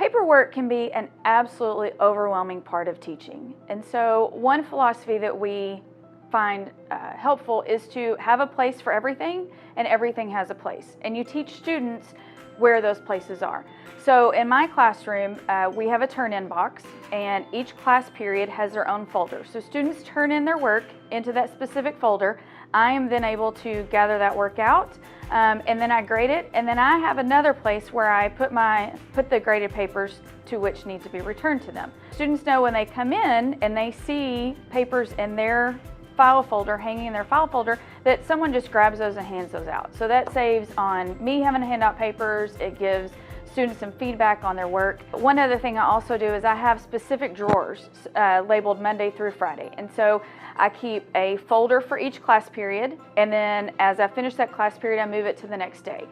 Paperwork can be an absolutely overwhelming part of teaching. And so one philosophy that we find helpful is to have a place for everything, and everything has a place. And you teach students where those places are. So in my classroom, we have a turn-in box, and each class period has their own folder. So students turn in their work into that specific folder. I am then able to gather that work out, and then I grade it, and then I have another place where I put the graded papers to which need to be returned to them. Students know when they come in and they see papers in their file folder, hanging in their file folder, that someone just grabs those and hands those out. So that saves on me having to hand out papers. It gives students some feedback on their work. One other thing I also do is I have specific drawers labeled Monday through Friday. And so I keep a folder for each class period, and then as I finish that class period, I move it to the next day.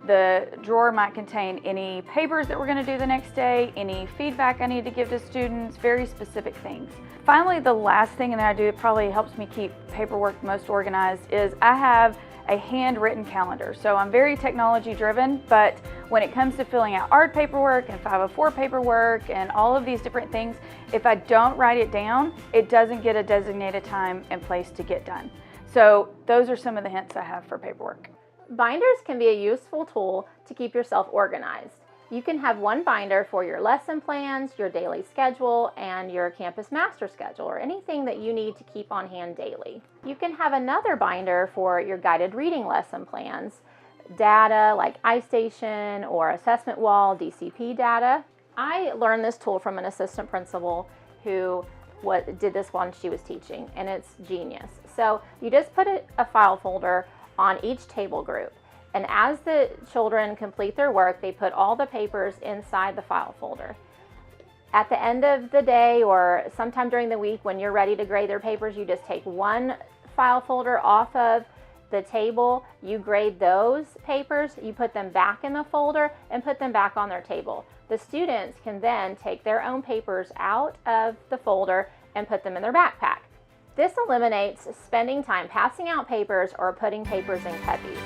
The drawer might contain any papers that we're going to do the next day, any feedback I need to give to students, very specific things. Finally, the last thing that I do that probably helps me keep paperwork most organized is I have a handwritten calendar. So I'm very technology driven, but when it comes to filling out art paperwork and 504 paperwork and all of these different things, if I don't write it down, it doesn't get a designated time and place to get done. So those are some of the hints I have for paperwork. Binders can be a useful tool to keep yourself organized. You can have one binder for your lesson plans, your daily schedule, and your campus master schedule, or anything that you need to keep on hand daily. You can have another binder for your guided reading lesson plans, data like iStation or Assessment Wall, DCP data. I learned this tool from an assistant principal who did this while she was teaching, and it's genius. So you just put a file folder on each table group. And as the children complete their work, they put all the papers inside the file folder. At the end of the day or sometime during the week when you're ready to grade their papers, you just take one file folder off of the table, you grade those papers, you put them back in the folder and put them back on their table. The students can then take their own papers out of the folder and put them in their backpack. This eliminates spending time passing out papers or putting papers in cubbies.